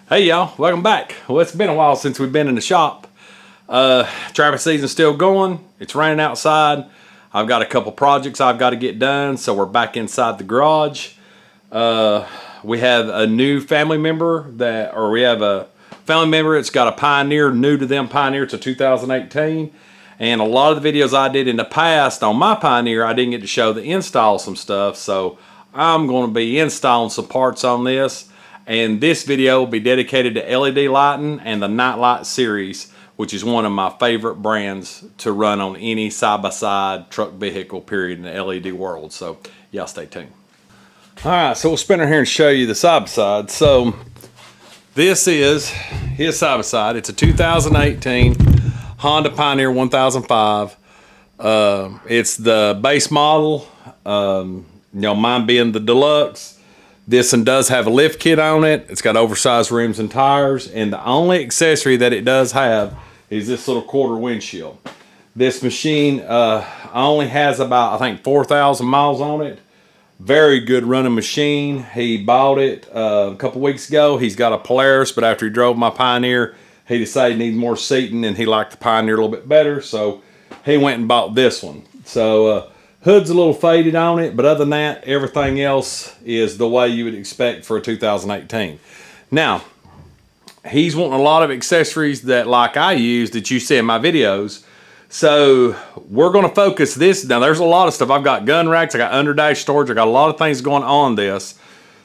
Hey y'all, welcome back. Well, it's been a while since we've been in the shop. Traffic season's still going. It's raining outside. I've got a couple projects I've got to get done, so we're back inside the garage. We have a new family member we have a family member that's got a Pioneer, new to them Pioneer. It's a 2018. And a lot of the videos I did in the past on my Pioneer, I didn't get to show the install some stuff, so I'm going to be installing some parts on this. And this video will be dedicated to LED lighting and the NILIGHT series, which is one of my favorite brands to run on any side-by-side truck vehicle, period, in the LED world. So, y'all stay tuned. All right, so we'll spin her here and show you the side-by-side. So, this is his side-by-side. It's a 2018 Honda Pioneer 1005. It's the base model, mine being the deluxe. This one does have a lift kit on it. It's got oversized rims and tires, and the only accessory that it does have is this little quarter windshield. This machine only has about, I think, 4,000 miles on it. Very good running machine. He bought it a couple weeks ago. He's got a Polaris, but after he drove my Pioneer, he decided he needed more seating, and he liked the Pioneer a little bit better, so he went and bought this one. So, hood's a little faded on it, but other than that, everything else is the way you would expect for a 2018. Now, he's wanting a lot of accessories that, like I use, that you see in my videos. So we're going to focus this. Now, there's a lot of stuff. I've got gun racks, I got underdash storage, I got a lot of things going on this.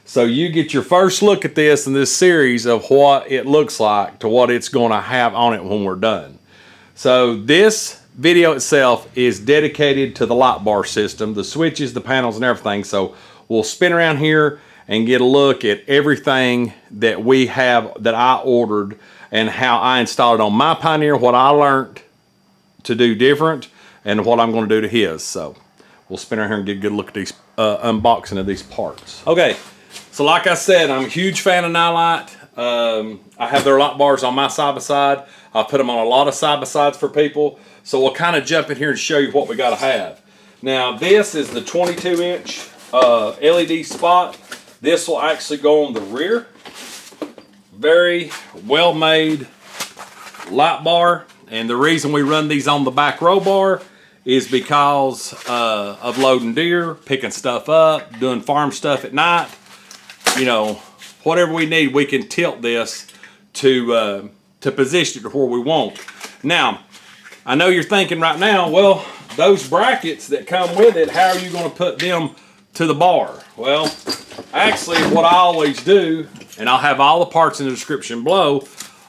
So you get your first look at this in this series of what it looks like to what it's going to have on it when we're done. So this video itself is dedicated to the light bar system, the switches, the panels, and everything. So we'll spin around here and get a look at everything that we have, that I ordered, and how I installed it on my Pioneer, what I learned to do different, and what I'm going to do to his. So we'll spin around here and get a good look at these unboxing of these parts. Okay, so like I said, I'm a huge fan of NILIGHT. I have their light bars on my side-by-side. I've put them on a lot of side-by-sides for people. So we'll kind of jump in here and show you what we got to have. Now this is the 22-inch LED spot. This will actually go on the rear. Very well-made light bar. And the reason we run these on the back row bar is because of loading deer, picking stuff up, doing farm stuff at night. You know, whatever we need, we can tilt this to position it to where we want. Now, I know you're thinking right now, well, those brackets that come with it, how are you going to put them to the bar? Well, actually, what I always do, and I'll have all the parts in the description below,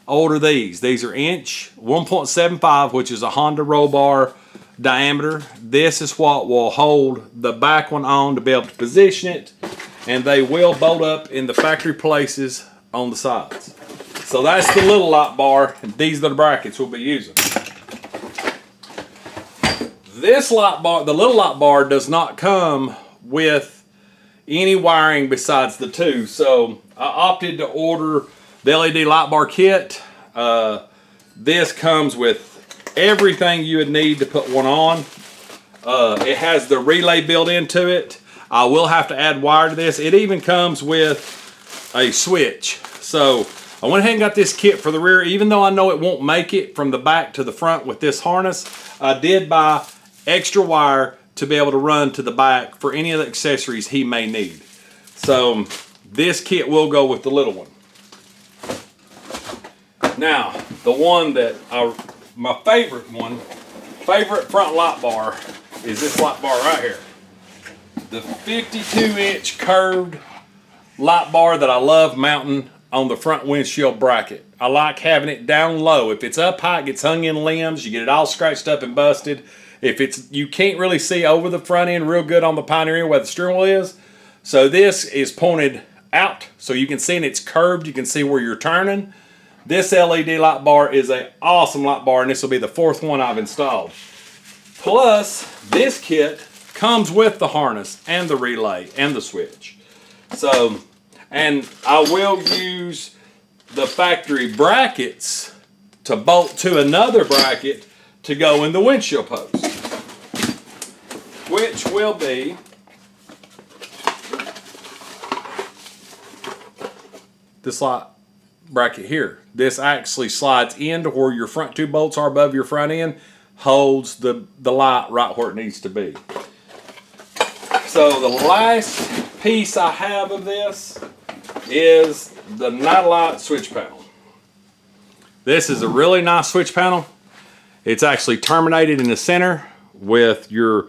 order these. These are inch 1.75, which is a Honda roll bar diameter. This is what will hold the back one on to be able to position it, and they will bolt up in the factory places on the sides. So that's the little light bar, and these are the brackets we'll be using. This light bar, the little light bar, does not come with any wiring besides the two. So I opted to order the LED light bar kit. This comes with everything you would need to put one on. It has the relay built into it. I will have to add wire to this. It even comes with a switch. So I went ahead and got this kit for the rear. Even though I know it won't make it from the back to the front with this harness, I did buy extra wire to be able to run to the back for any of the accessories he may need. So this kit will go with the little one. Now, the one that my favorite front light bar is this light bar right here. The 52-inch curved light bar that I love mounting on the front windshield bracket. I like having it down low. If it's up high, it gets hung in limbs. You get it all scratched up and busted. If you can't really see over the front end real good on the Pioneer where the steering wheel is. So this is pointed out so you can see, and it's curved. You can see where you're turning. This LED light bar is an awesome light bar, and this will be the fourth one I've installed. Plus, this kit comes with the harness and the relay and the switch. So, and I will use the factory brackets to bolt to another bracket to go in the windshield post, which will be this light bracket here. This actually slides into where your front two bolts are above your front end, holds the light right where it needs to be. So the last piece I have of this is the NILIGHT switch panel. This is a really nice switch panel. It's actually terminated in the center with your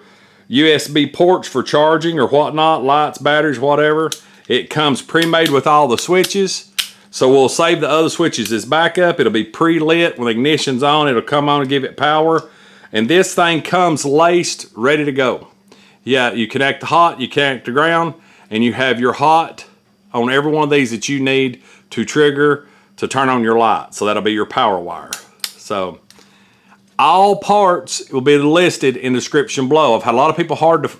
USB ports for charging or whatnot, lights, batteries, whatever. It comes pre-made with all the switches. So we'll save the other switches as backup. It'll be pre-lit when the ignition's on. It'll come on and give it power. And this thing comes laced, ready to go. Yeah, you connect the hot, you connect the ground, and you have your hot on every one of these that you need to trigger to turn on your light. So that'll be your power wire. So all parts will be listed in the description below. I've had a lot of people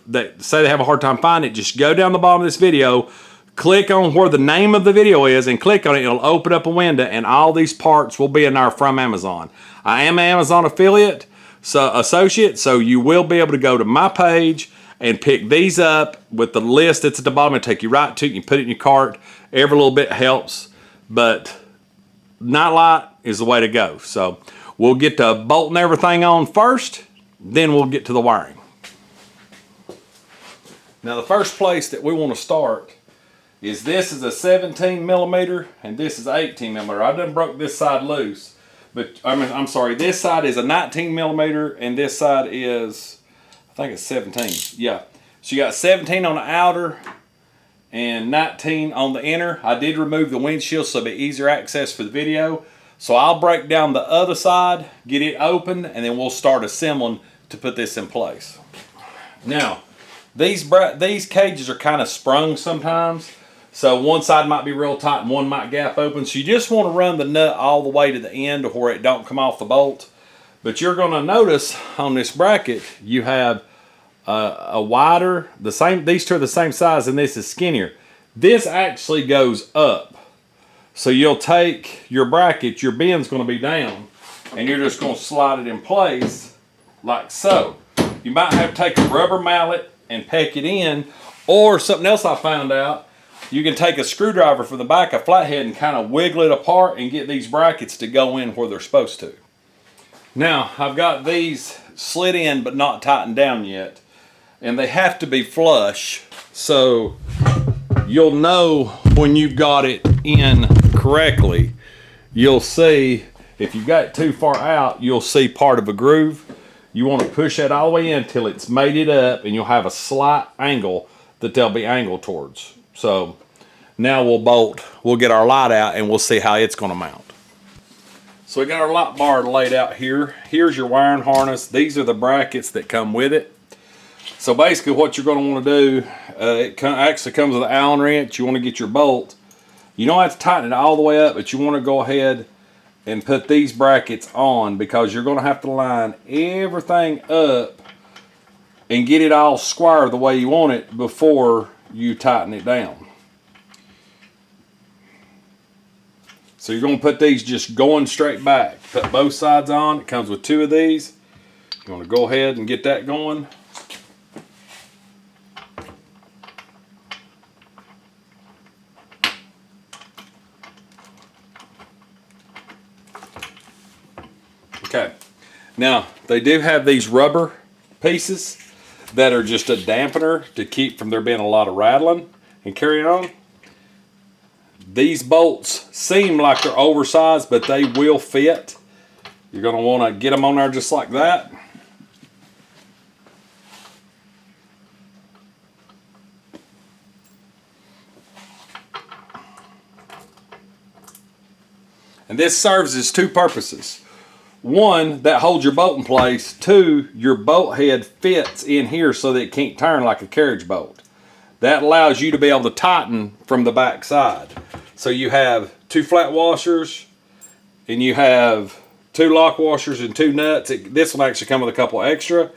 that say they have a hard time finding it. Just go down the bottom of this video, click on where the name of the video is, and click on it. It'll open up a window, and all these parts will be in our From Amazon. I am an Amazon affiliate, associate, so you will be able to go to my page and pick these up with the list that's at the bottom and take you right to it. You can put it in your cart. Every little bit helps, but NILIGHT is the way to go. So we'll get to bolting everything on first, then we'll get to the wiring. Now the first place that we want to start is this is a 17 millimeter and this is 18 millimeter. I done broke this side loose, but I'm sorry, this side is a 19 millimeter and this side is, I think it's 17. Yeah. So you got 17 on the outer and 19 on the inner. I did remove the windshield so it'll be easier access for the video. So I'll break down the other side, get it open, and then we'll start assembling to put this in place. Now, these cages are kind of sprung sometimes. So one side might be real tight and one might gap open. So you just want to run the nut all the way to the end to where it don't come off the bolt. But you're going to notice on this bracket, you have a wider, these two are the same size and this is skinnier. This actually goes up. So you'll take your bracket, your bin's going to be down, and you're just going to slide it in place like so. You might have to take a rubber mallet and peck it in, or something else I found out, you can take a screwdriver from the back of flathead and kind of wiggle it apart and get these brackets to go in where they're supposed to. Now, I've got these slid in but not tightened down yet, and they have to be flush, so you'll know when you've got it in correctly. You'll see, if you got it too far out, you'll see part of a groove. You want to push that all the way in until it's made it up, and you'll have a slight angle that they'll be angled towards. So now we'll get our light out and we'll see how it's going to mount. So we got our light bar laid out here. Here's your wiring harness. These are the brackets that come with it. So basically what you're going to want to do, it actually comes with an Allen wrench. You want to get your bolt. You don't have to tighten it all the way up, but you want to go ahead and put these brackets on because you're going to have to line everything up and get it all square the way you want it before you tighten it down. So you're going to put these just going straight back. Put both sides on. It comes with two of these. You want to go ahead and get that going. Okay. Now, they do have these rubber pieces that are just a dampener to keep from there being a lot of rattling and carrying on. These bolts seem like they're oversized, but they will fit. You're going to want to get them on there just like that. And this serves as two purposes. One, that holds your bolt in place. Two, your bolt head fits in here so that it can't turn like a carriage bolt. That allows you to be able to tighten from the back side. So you have two flat washers and you have two lock washers and two nuts. This will actually come with a couple extra,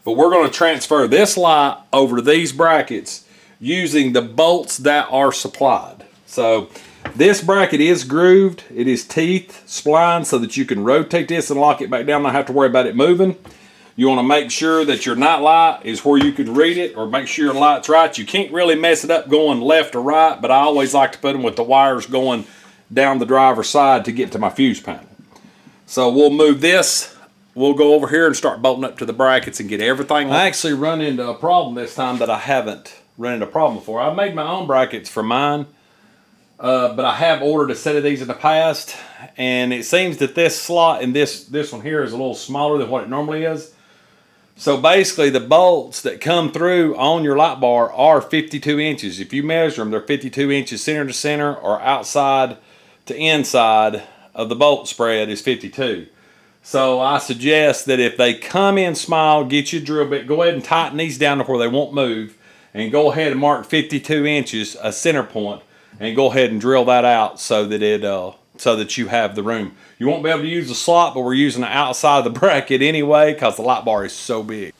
but we're going to transfer this light over to these brackets using the bolts that are supplied. So this bracket is grooved. It is teeth splined so that you can rotate this and lock it back down. Not have to worry about it moving. You want to make sure that your night light is where you can read it, or make sure your light's right. You can't really mess it up going left or right, but I always like to put them with the wires going down the driver's side to get to my fuse panel. So we'll move this. We'll go over here and start bolting up to the brackets and get everything. I actually run into a problem this time that I haven't run into a problem before. I made my own brackets for mine, but I have ordered a set of these in the past, and it seems that this slot and this one here is a little smaller than what it normally is. So basically the bolts that come through on your light bar are 52 inches. If you measure them, they're 52 inches center to center, or outside to inside of the bolt spread is 52. So I suggest that if they come in small, get you a drill bit, go ahead and tighten these down to where they won't move, and go ahead and mark 52 inches a center point, and go ahead and drill that out so that so that you have the room. You won't be able to use the slot, but we're using the outside of the bracket anyway because the light bar is so big.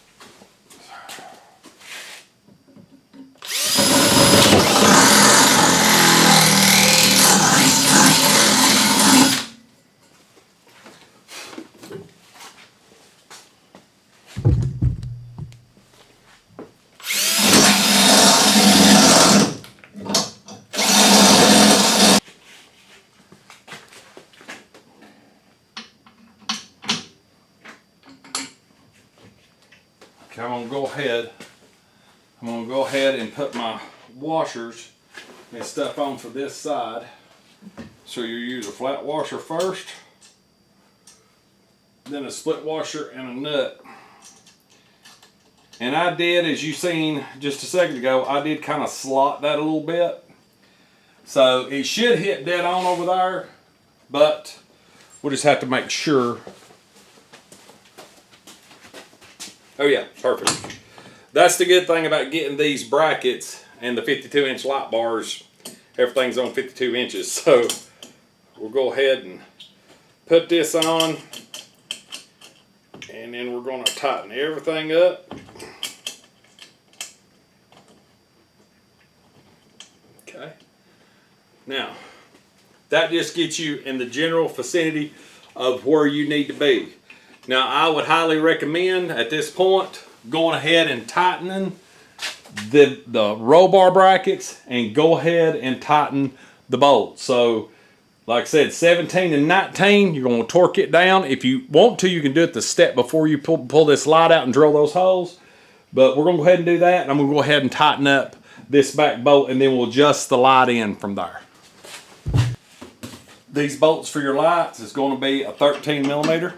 I'm gonna go ahead and put my washers and stuff on for this side. So you use a flat washer first, then a split washer and a nut. And I did, as you seen just a second ago, I did kind of slot that a little bit. So it should hit dead on over there, but we'll just have to make sure. Oh yeah, perfect. That's the good thing about getting these brackets and the 52-inch light bars. Everything's on 52 inches. So we'll go ahead and put this on, and then we're going to tighten everything up. Okay. Now, that just gets you in the general vicinity of where you need to be. Now, I would highly recommend at this point going ahead and tightening the roll bar brackets, and go ahead and tighten the bolts. So, like I said, 17 and 19, you're going to torque it down. If you want to, you can do it the step before you pull this light out and drill those holes. But we're going to go ahead and do that, and I'm going to go ahead and tighten up this back bolt, and then we'll adjust the light in from there. These bolts for your lights is going to be a 13 millimeter.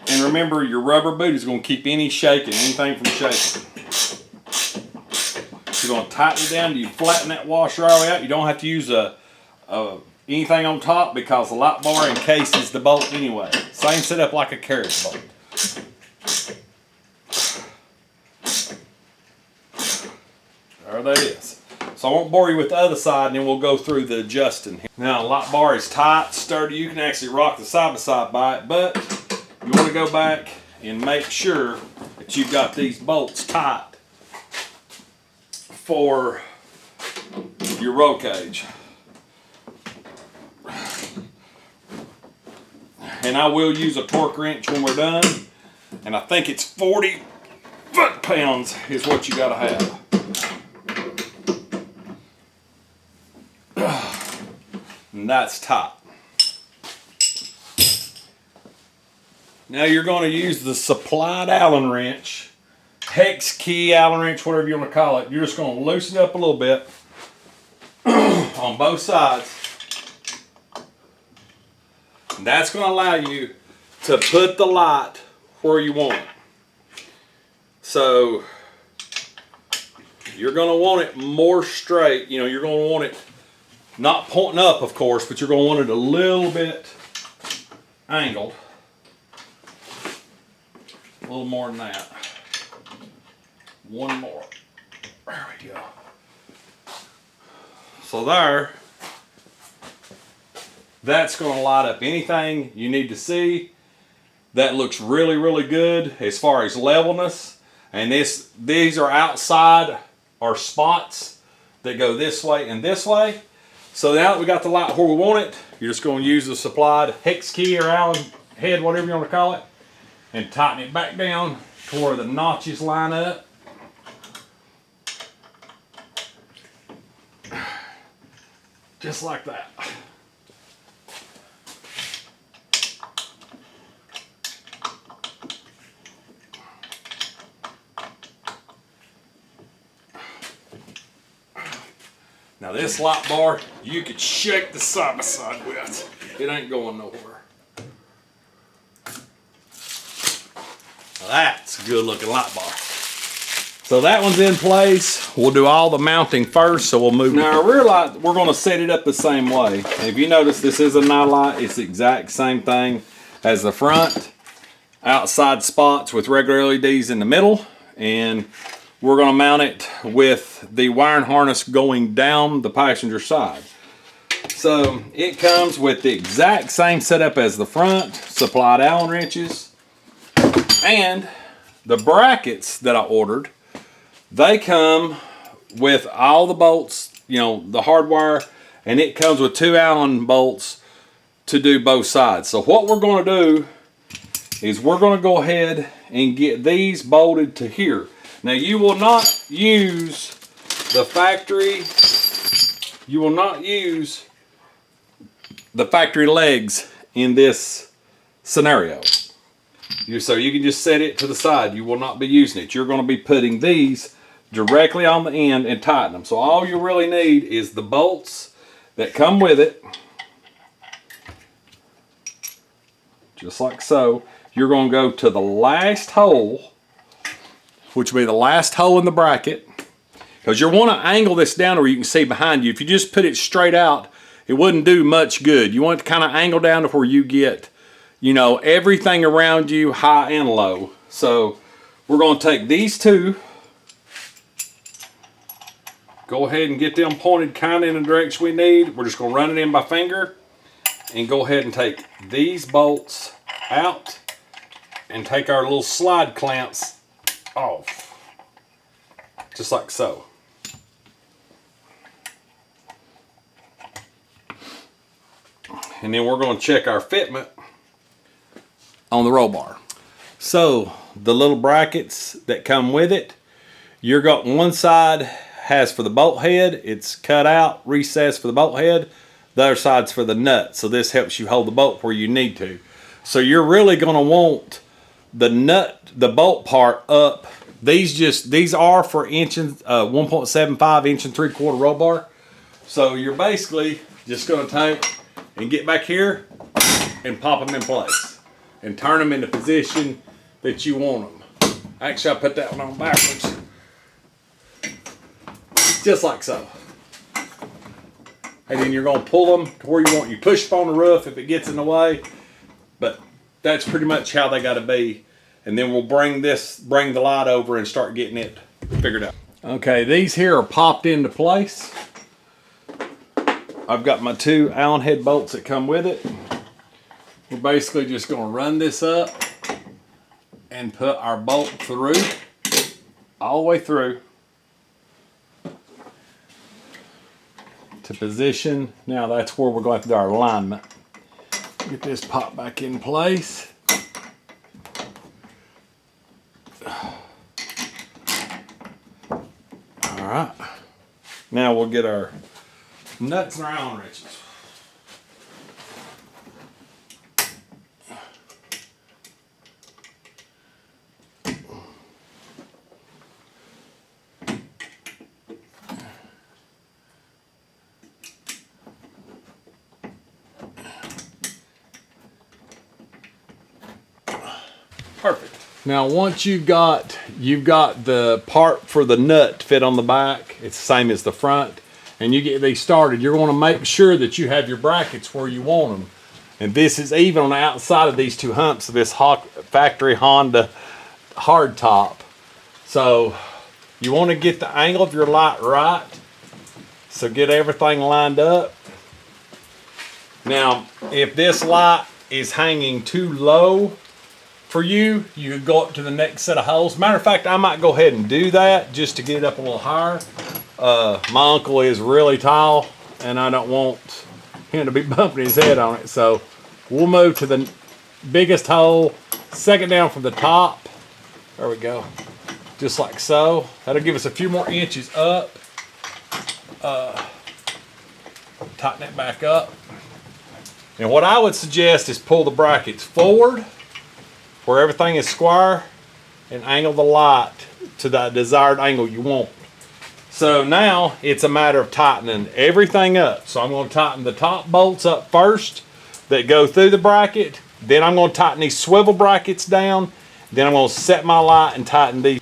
And remember, your rubber boot is going to keep anything from shaking. You're going to tighten it down. You flatten that washer all the way out. You don't have to use anything on top because the light bar encases the bolt anyway. Same setup like a carriage bolt. There that is. So I won't bore you with the other side, and then we'll go through the adjusting here. Now, the light bar is tight, sturdy. You can actually rock the side by side by it, but you want to go back and make sure that you've got these bolts tight for your roll cage. And I will use a torque wrench when we're done, and I think it's 40 foot-pounds is what you got to have. And that's tight. Now you're going to use the supplied Allen wrench, hex key Allen wrench, whatever you want to call it. You're just going to loosen it up a little bit on both sides. And that's going to allow you to put the light where you want it. So you're going to want it more straight. You know, you're going to want it not pointing up, of course, but you're going to want it a little bit angled. A little more than that. One more. There we go. So there, that's going to light up anything you need to see. That looks really, really good as far as levelness. And these are outside our spots that go this way and this way. So now that we got the light where we want it, you're just going to use the supplied hex key or Allen head, whatever you want to call it, and tighten it back down to where the notches line up. Just like that. Now this light bar, you could shake the side by side with. It ain't going nowhere. Now that's a good looking light bar. So that one's in place. We'll do all the mounting first, so we'll move. Now our rear light, we're gonna set it up the same way. And if you notice, this is a NILIGHT. It's the exact same thing as the front. Outside spots with regular LEDs in the middle. And we're gonna mount it with the wiring harness going down the passenger side. So it comes with the exact same setup as the front, supplied Allen wrenches, and the brackets that I ordered, they come with all the bolts, you know, the hardwire, and it comes with 2 Allen bolts to do both sides. So what we're gonna do is we're gonna go ahead and get these bolted to here. Now you will not use the factory, you will not use the factory legs in this scenario. So you can just set it to the side. You will not be using it. You're going to be putting these directly on the end and tighten them. So all you really need is the bolts that come with it. Just like so. You're going to go to the last hole, which will be the last hole in the bracket, because you want to angle this down where you can see behind you. If you just put it straight out, it wouldn't do much good. You want it to kind of angle down to where you get, you know, everything around you high and low. So we're going to take these two, go ahead and get them pointed kind of in the direction we need. We're just going to run it in by finger and go ahead and take these bolts out and take our little slide clamps off, just like so. And then we're going to check our fitment on the roll bar. So the little brackets that come with it, you're got one side has for the bolt head, it's cut out, recessed for the bolt head. The other side's for the nut. So this helps you hold the bolt where you need to. So you're really going to want the nut, the bolt part up. These are for 1.75 inch and 3/4 roll bar. So you're basically just going to take and get back here and pop them in place and turn them in the position that you want them. Actually, I put that one on backwards, just like so. And then you're going to pull them to where you want. You push up on the roof if it gets in the way, but that's pretty much how they got to be. And then we'll bring the light over and start getting it figured out. Okay, these here are popped into place. I've got my 2 Allen head bolts that come with it. We're basically just going to run this up and put our bolt through, all the way through, to position. Now that's where we're going to do our alignment. Get this popped back in place. All right. Now we'll get our nuts and our Allen wrenches. Perfect. Now once you've got the part for the nut to fit on the back, it's the same as the front, and you get these started, you're going to make sure that you have your brackets where you want them. And this is even on the outside of these 2 humps of this factory Honda hardtop. So you want to get the angle of your light right. So get everything lined up. Now, if this light is hanging too low for you, you could go up to the next set of holes. Matter of fact, I might go ahead and do that just to get it up a little higher. My uncle is really tall, and I don't want him to be bumping his head on it. So we'll move to the biggest hole, second down from the top. There we go. Just like so. That'll give us a few more inches up. tighten it back up. And what I would suggest is pull the brackets forward where everything is square and angle the light to the desired angle you want. So now it's a matter of tightening everything up. So I'm going to tighten the top bolts up first that go through the bracket. Then I'm going to tighten these swivel brackets down. Then I'm going to set my light and tighten these.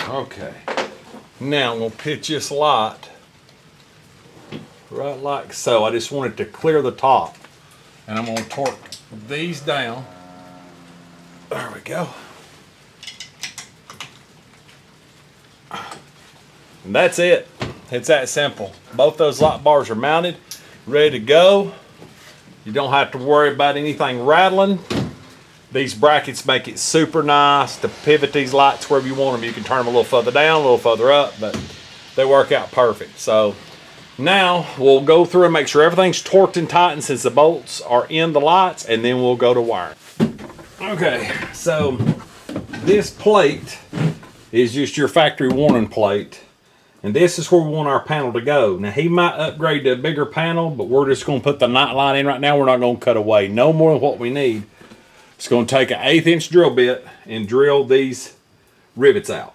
Okay, now I'm going to pitch this light right like so. I just want it to clear the top. And I'm going to torque these down. There we go. And that's it. It's that simple. Both those light bars are mounted, ready to go. You don't have to worry about anything rattling. These brackets make it super nice to pivot these lights wherever you want them. You can turn them a little further down, a little further up, but they work out perfect. So now we'll go through and make sure everything's torqued and tightened since the bolts are in the lights, and then we'll go to wiring. Okay, so this plate is just your factory warning plate. And this is where we want our panel to go. Now he might upgrade to a bigger panel, but we're just going to put the nightlight in right now. We're not going to cut away no more than what we need. It's going to take an 1/8 inch drill bit and drill these rivets out.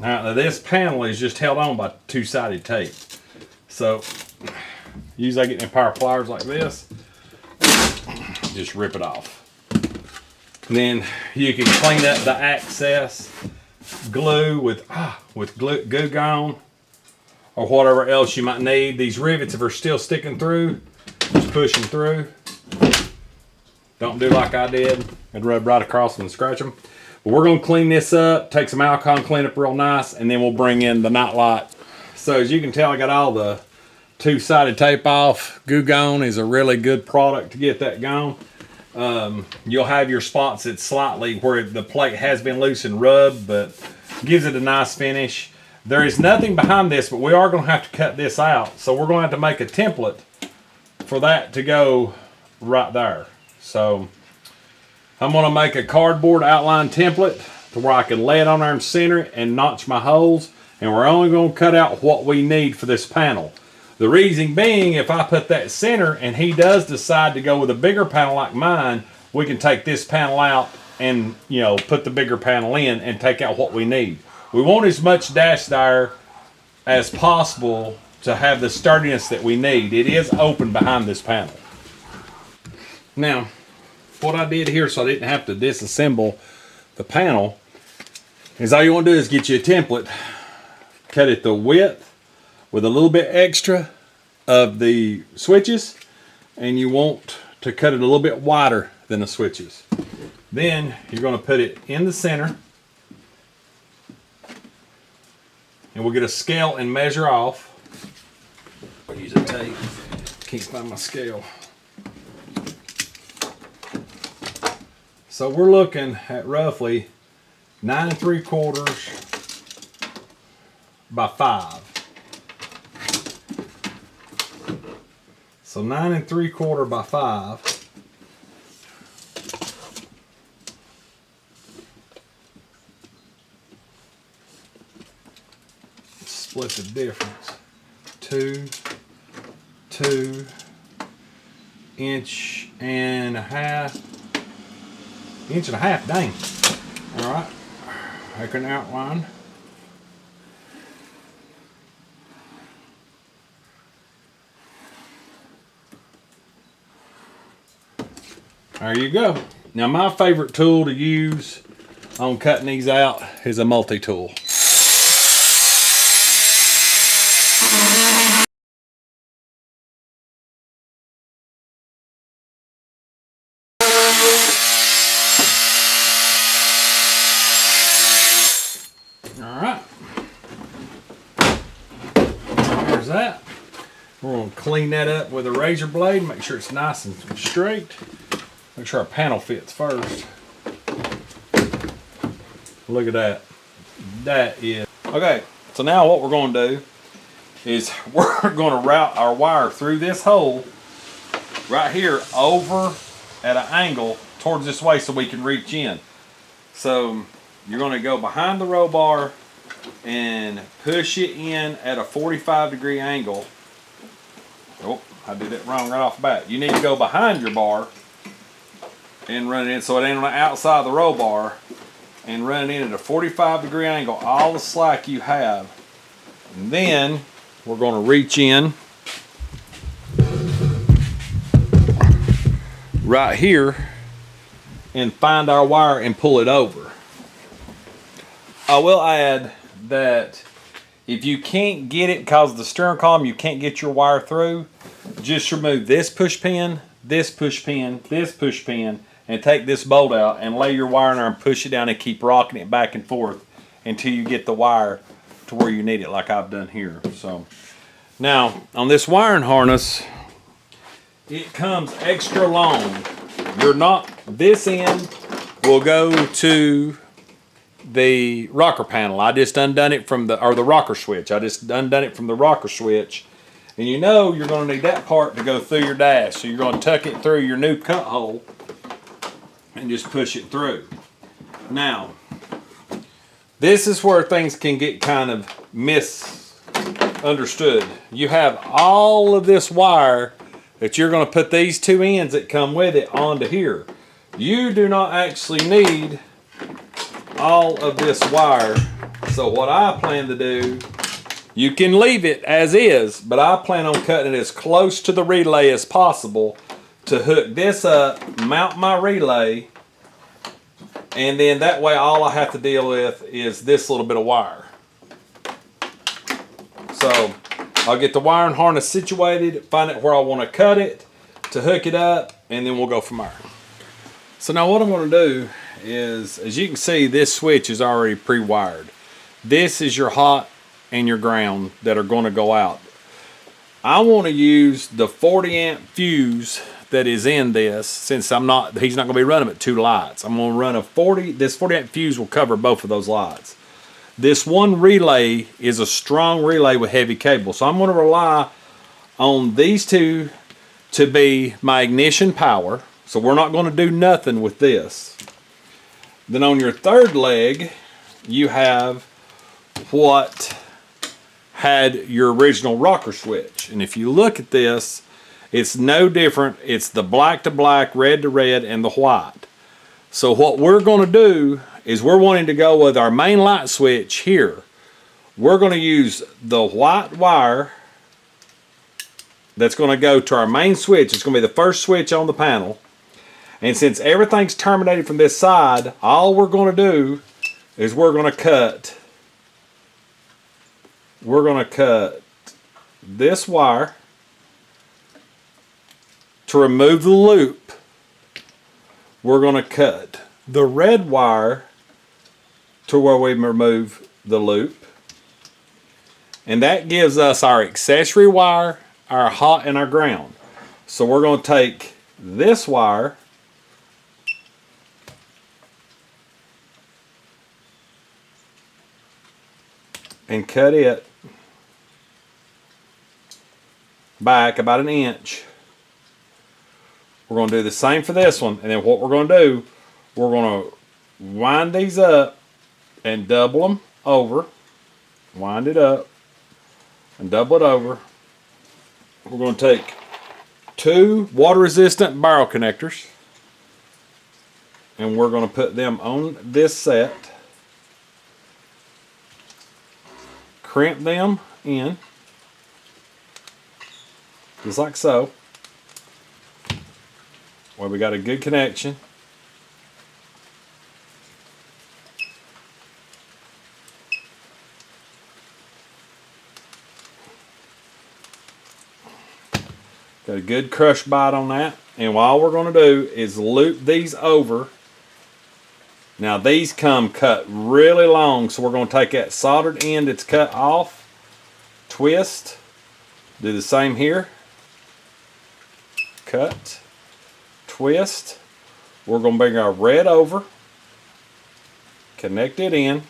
Now this panel is just held on by two-sided tape. So usually I get in power pliers like this, just rip it off. And then you can clean up the access glue with Goo Gone or whatever else you might need. These rivets, if they're still sticking through, just push them through. Don't do like I did and rub right across them and scratch them. But we're going to clean this up, take some alcohol and clean up real nice, and then we'll bring in the night light. So as you can tell, I got all the two-sided tape off. Goo Gone is a really good product to get that going. You'll have your spots that's slightly where the plate has been loose and rubbed, but gives it a nice finish. There is nothing behind this, but we are going to have to cut this out. So we're going to have to make a template for that to go right there. So I'm going to make a cardboard outline template to where I can lay it on there and center it and notch my holes. And we're only going to cut out what we need for this panel. The reason being, if I put that center and he does decide to go with a bigger panel like mine, we can take this panel out and, you know, put the bigger panel in and take out what we need. We want as much dash there as possible to have the sturdiness that we need. It is open behind this panel. Now, what I did here so I didn't have to disassemble the panel is all you want to do is get you a template, cut it the width with a little bit extra of the switches, and you want to cut it a little bit wider than the switches. Then you're going to put it in the center, and we'll get a scale and measure off. I'll use a tape. Can't find my scale. So we're looking at roughly 9 3/4 by 5. So 9 3/4 by 5. Split the difference. 2, 2, inch and a half. Inch and a half, dang. All right, make an outline. There you go. Now my favorite tool to use on cutting these out is a multi-tool. that. We're going to clean that up with a razor blade, make sure it's nice and straight. Make sure our panel fits first. Look at that. That is. Okay, so now what we're going to do is we're going to route our wire through this hole right here over at an angle towards this way so we can reach in. So you're going to go behind the row bar and push it in at a 45-degree angle. Oh, I did it wrong right off the bat. You need to go behind your bar and run it in so it ain't on the outside of the row bar, and run it in at a 45-degree angle, all the slack you have. And then we're going to reach in right here and find our wire and pull it over. I will add that if you can't get it because of the steering column, you can't get your wire through, just remove this push pin, this push pin, this push pin, and take this bolt out and lay your wire in there and push it down and keep rocking it back and forth until you get the wire to where you need it, like I've done here. So now on this wiring harness, it comes extra long. This end will go to the rocker panel. I just undone it from the rocker switch. I just undone it from the rocker switch. And you know you're going to need that part to go through your dash. So you're going to tuck it through your new cut hole and just push it through. Now, this is where things can get kind of misunderstood. You have all of this wire that you're going to put these two ends that come with it onto here. You do not actually need all of this wire. So what I plan to do, you can leave it as is, but I plan on cutting it as close to the relay as possible to hook this up, mount my relay, and then that way all I have to deal with is this little bit of wire. So I'll get the wiring harness situated, find out where I want to cut it to hook it up, and then we'll go from there. So now what I'm going to do is, as you can see, this switch is already pre-wired. This is your hot and your ground that are going to go out. I want to use the 40 amp fuse that is in this, since he's not going to be running with two lights. I'm going to run this 40 amp fuse will cover both of those lights. This one relay is a strong relay with heavy cable, so I'm going to rely on these two to be my ignition power. So we're not going to do nothing with this. Then on your third leg, you have what had your original rocker switch. And if you look at this, it's no different. It's the black to black, red to red, and the white. So what we're going to do is we're wanting to go with our main light switch here. We're going to use the white wire that's going to go to our main switch. It's going to be the first switch on the panel. And since everything's terminated from this side, all we're going to do is we're going to cut this wire to remove the loop. We're going to cut the red wire to where we remove the loop. And that gives us our accessory wire, our hot, and our ground. So we're going to take this wire and cut it back about 1 inch. We're going to do the same for this one, and then what we're going to do, we're going to wind these up and double them over. Wind it up and double it over. We're going to take 2 water resistant barrel connectors, and we're going to put them on this set. Crimp them in, just like so, where we got a good connection. Got a good crush bite on that, and all we're going to do is loop these over. Now these come cut really long, so we're going to take that soldered end that's cut off, twist, Do the same here. Cut, twist. We're going to bring our red over, connect it in.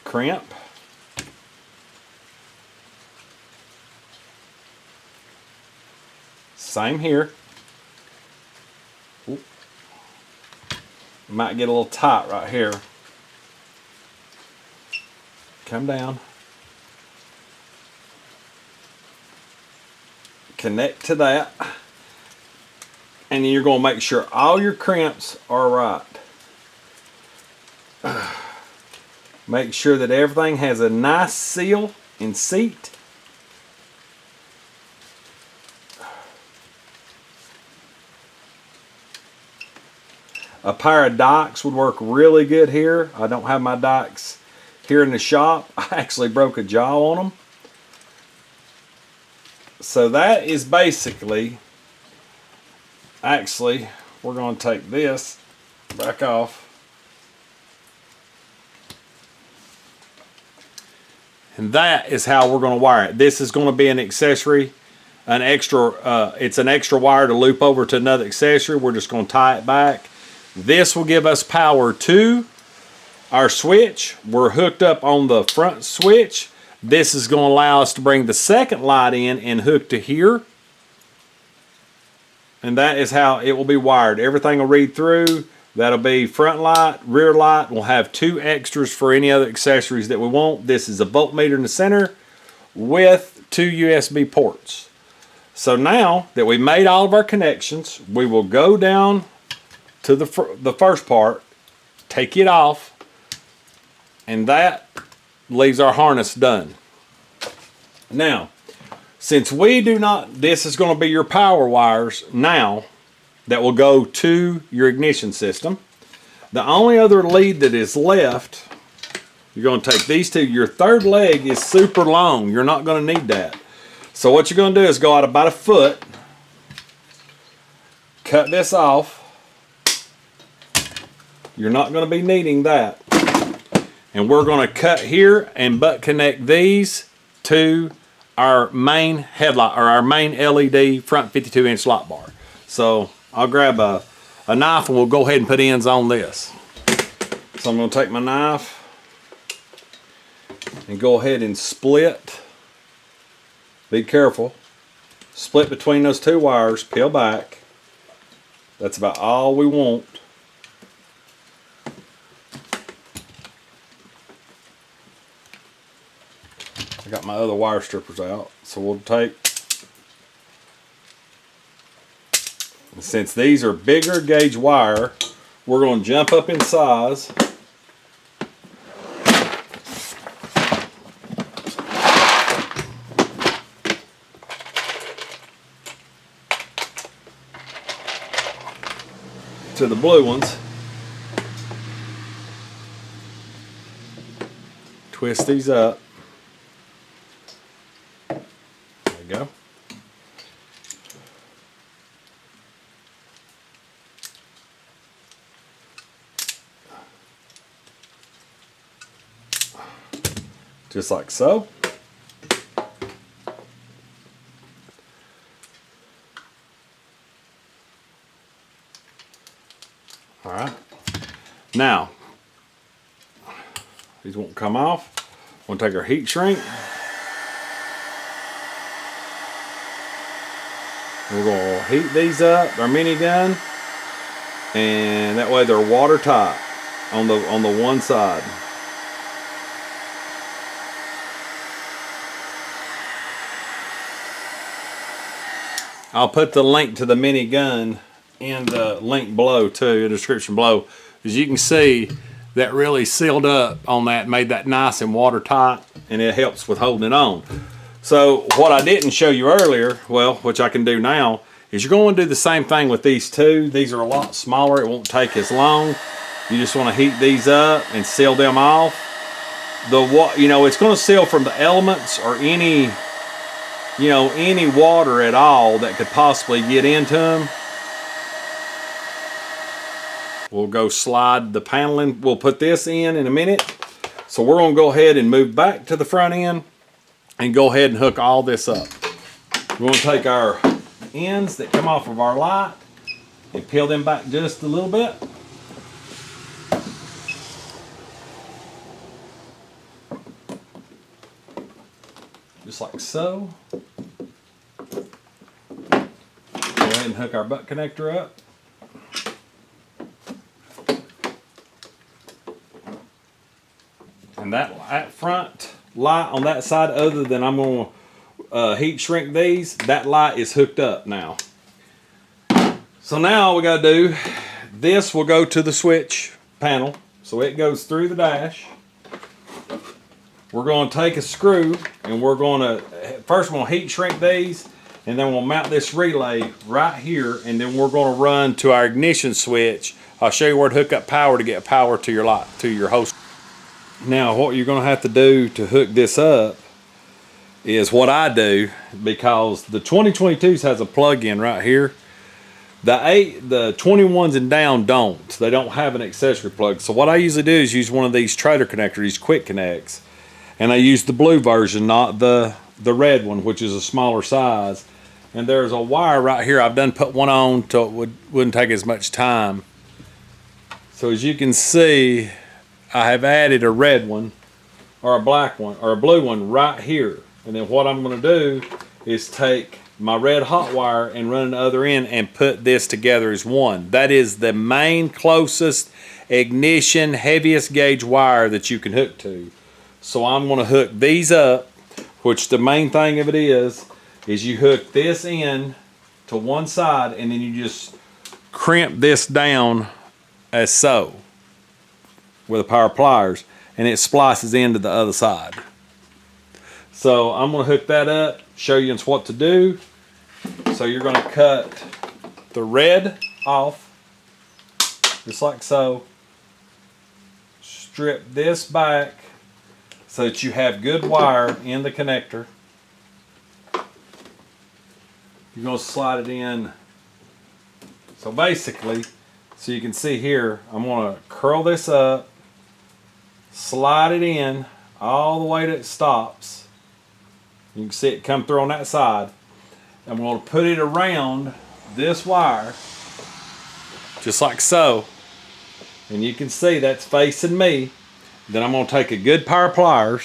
Crimp. Same here. Ooh. Might get a little tight right here. Come down. Connect to that. And then you're going to make sure all your crimps are right. Make sure that everything has a nice seal and seat. A pair of dikes would work really good here. I don't have my dikes here in the shop. I actually broke a jaw on them. So that is basically, actually, we're going to take this back off. And that is how we're going to wire it. This is going to be an accessory, an extra, it's an extra wire to loop over to another accessory. We're just going to tie it back. This will give us power to our switch. We're hooked up on the front switch. This is going to allow us to bring the second light in and hook to here. And that is how it will be wired. Everything will read through. That'll be front light, rear light. We'll have 2 extras for any other accessories that we want. This is a voltmeter in the center with 2 USB ports. So now that we made all of our connections, we will go down to the first part, take it off, and that leaves our harness done. Now, since we do not, this is going to be your power wires now that will go to your ignition system. The only other lead that is left, you're going to take these 2. Your third leg is super long. You're not going to need that. So what you're going to do is go out about 1 foot, cut this off. You're not going to be needing that. And we're going to cut here and butt connect these to our main headlight, or our main LED front 52-inch light bar. So I'll grab a knife and we'll go ahead and put ends on this. So I'm going to take my knife and go ahead and split. Be careful. Split between those 2 wires, peel back. That's about all we want. I got my other wire strippers out, so we'll take, since these are bigger gauge wire, we're going to jump up in size. To the blue ones. Twist these up. There you go. Just like so. All right. Now, these won't come off. We'll take our heat shrink. We're going to heat these up, our minigun, and that way they're watertight on the one side. I'll put the link to the minigun in the link below too, the description below. As you can see, that really sealed up on that, made that nice and watertight, and it helps with holding it on. So what I didn't show you earlier, well, which I can do now, is you're going to do the same thing with these 2. These are a lot smaller. It won't take as long. You just want to heat these up and seal them off. It's going to seal from the elements or any water at all that could possibly get into them. we'll go slide the panel in. We'll put this in a minute. So we're gonna go ahead and move back to the front end and go ahead and hook all this up. We're gonna take our ends that come off of our light and peel them back just a little bit. Just like so. Go ahead and hook our butt connector up. And that front light on that side, other than I'm going to heat shrink these, that light is hooked up now. So now all we got to do, this will go to the switch panel. So it goes through the dash. We're going to take a screw and we're going to, first we're going to heat shrink these, and then we'll mount this relay right here, and then we're going to run to our ignition switch. I'll show you where to hook up power to get power to your light, to your host. Now what you're going to have to do to hook this up is what I do, because the 2022s has a plug-in right here. The 21s and down don't. They don't have an accessory plug. So what I usually do is use one of these trailer connectors, these quick connects. And I use the blue version, not the red one, which is a smaller size. And there's a wire right here. I've done put one on so it wouldn't take as much time. So as you can see, I have added a red one, or a black one, or a blue one right here. And then what I'm going to do is take my red hot wire and run the other end and put this together as one. That is the main closest ignition heaviest gauge wire that you can hook to. So I'm going to hook these up, which the main thing of it is you hook this in to one side, and then you just crimp this down as so with a pair of pliers, and it splices into the other side. So I'm going to hook that up, show you what to do. So you're going to cut the red off, just like so. Strip this back so that you have good wire in the connector. You're going to slide it in. So basically, so you can see here, I'm going to curl this up, slide it in all the way that it stops. You can see it come through on that side. I'm going to put it around this wire, just like so. And you can see that's facing me. Then I'm going to take a good pair of pliers.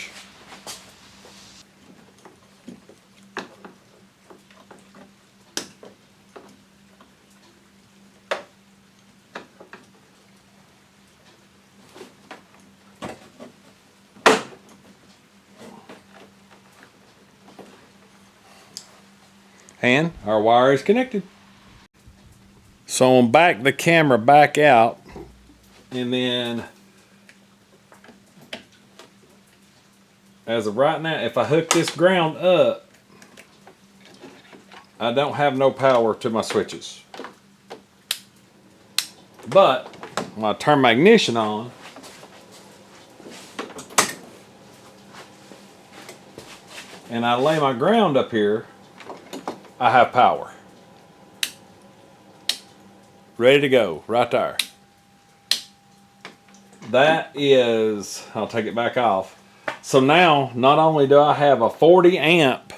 And our wire is connected. So I'm back the camera back out, and then as of right now, if I hook this ground up, I don't have no power to my switches. But when I turn my ignition on, and I lay my ground up here, I have power. Ready to go, right there. That is, I'll take it back off. So now, not only do I have a 40 amp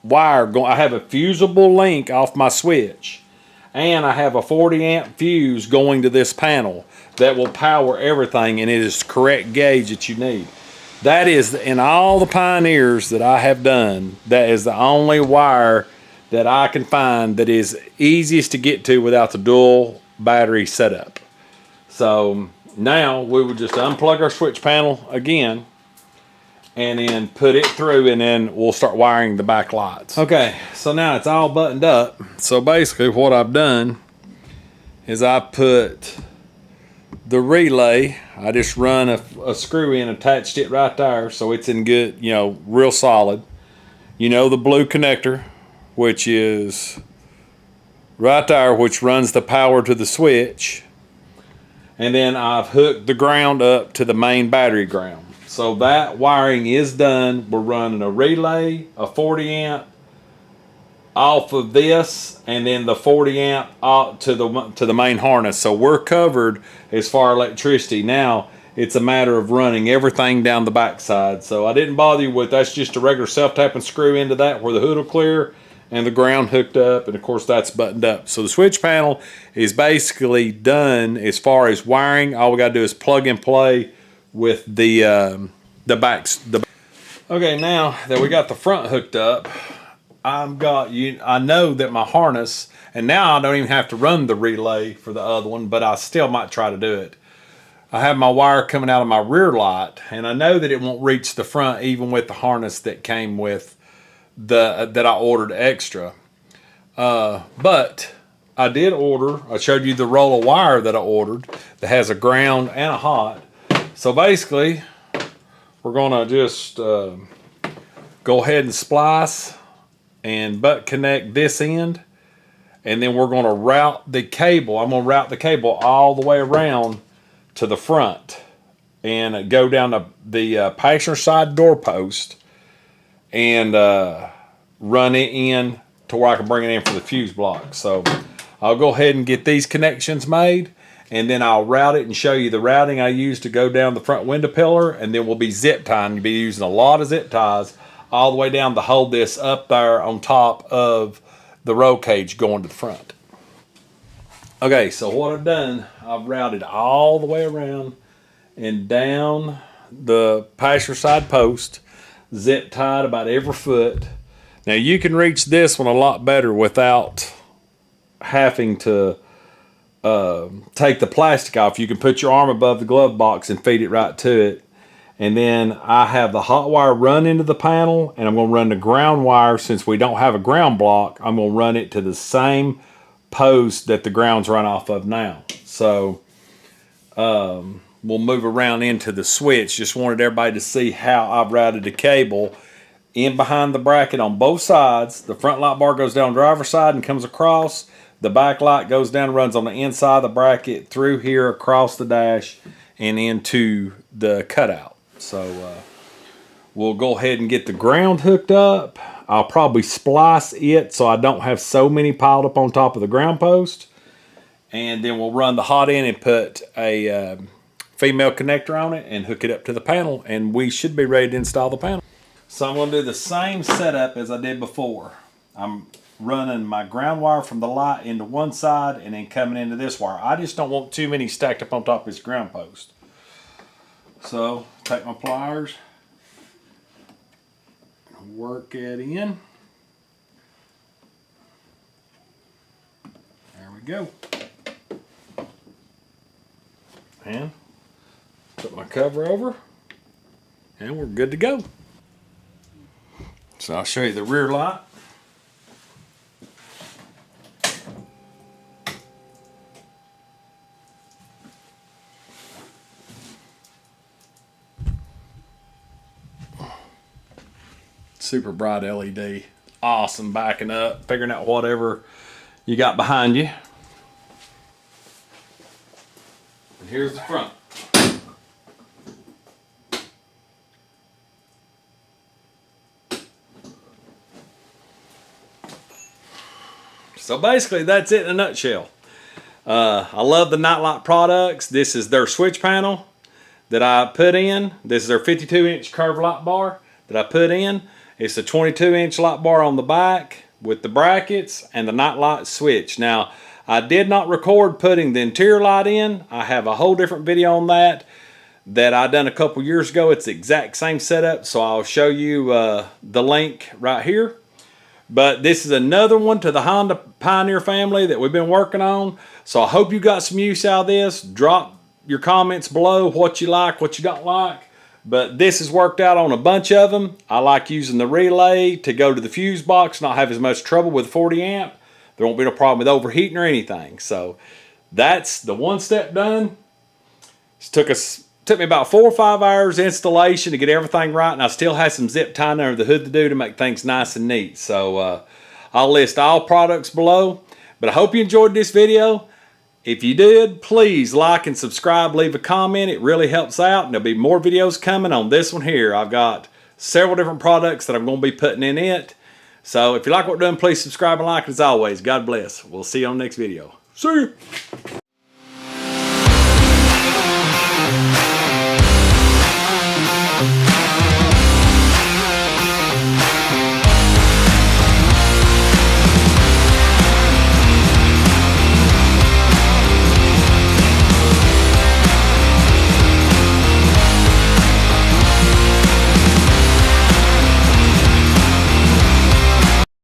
wire going, I have a fusible link off my switch, and I have a 40 amp fuse going to this panel that will power everything, and it is the correct gauge that you need. That is, in all the Pioneers that I have done, that is the only wire that I can find that is easiest to get to without the dual battery setup. So now we would just unplug our switch panel again and then put it through, and then we'll start wiring the back lights. Okay, so now it's all buttoned up. So basically what I've done is I put the relay, I just run a screw in, attached it right there so it's in good, you know, real solid. You know, the blue connector, which is right there, which runs the power to the switch. And then I've hooked the ground up to the main battery ground. So that wiring is done. We're running a relay, a 40 amp, off of this, and then the 40 amp to the main harness. So we're covered as far as electricity. Now it's a matter of running everything down the backside. So I didn't bother you with, that's just a regular self-tapping screw into that where the hood will clear and the ground hooked up, and of course that's buttoned up. So the switch panel is basically done as far as wiring. All we got to do is plug and play with the backs. Okay, now that we got the front hooked up, I know that my harness, and now I don't even have to run the relay for the other one, but I still might try to do it. I have my wire coming out of my rear light, and I know that it won't reach the front even with the harness that came with that I ordered extra. But I did order, I showed you the roll of wire that I ordered that has a ground and a hot. So basically, we're gonna just go ahead and splice and butt connect this end, and then we're gonna route the cable. I'm gonna route the cable all the way around to the front and go down the passenger side door post and run it in to where I can bring it in for the fuse block. So I'll go ahead and get these connections made, and then I'll route it and show you the routing I use to go down the front window pillar, and then we'll be zip tying. You'll be using a lot of zip ties all the way down to hold this up there on top of the roll cage going to the front. Okay, so what I've done, I've routed all the way around and down the passenger side post, zip tied about every foot. Now you can reach this one a lot better without having to take the plastic off. You can put your arm above the glove box and feed it right to it. And then I have the hot wire run into the panel, and I'm going to run the ground wire. Since we don't have a ground block, I'm going to run it to the same post that the ground's run off of now. So we'll move around into the switch. Just wanted everybody to see how I've routed the cable in behind the bracket on both sides. The front light bar goes down the driver's side and comes across. The back light goes down and runs on the inside of the bracket through here across the dash and into the cutout. So we'll go ahead and get the ground hooked up. I'll probably splice it so I don't have so many piled up on top of the ground post. And then we'll run the hot end and put a female connector on it and hook it up to the panel, and we should be ready to install the panel. So I'm going to do the same setup as I did before. I'm running my ground wire from the light into one side and then coming into this wire. I just don't want too many stacked up on top of this ground post. So take my pliers, work it in. There we go. And put my cover over, and we're good to go. So I'll show you the rear light. Super bright LED. Awesome, backing up, figuring out whatever you got behind you. And here's the front. So basically that's it in a nutshell. I love the NILIGHT products. This is their switch panel that I put in. This is their 52-inch curved light bar that I put in. It's a 22-inch light bar on the back with the brackets and the NILIGHT switch. Now, I did not record putting the interior light in. I have a whole different video on that I done a couple years ago. It's the exact same setup, so I'll show you the link right here. But this is another one to the Honda Pioneer family that we've been working on. So I hope you got some use out of this. Drop your comments below what you like, what you don't like. But this has worked out on a bunch of them. I like using the relay to go to the fuse box, not have as much trouble with 40 amp. There won't be no problem with overheating or anything. So that's the one step done. It took me about 4 or 5 hours installation to get everything right, and I still have some zip tying under the hood to do to make things nice and neat. So I'll list all products below. But I hope you enjoyed this video. If you did, please like and subscribe, leave a comment. It really helps out, and there'll be more videos coming on this one here. I've got several different products that I'm going to be putting in it. So if you like what we're doing, please subscribe and like. As always, God bless. We'll see you on the next video. See you.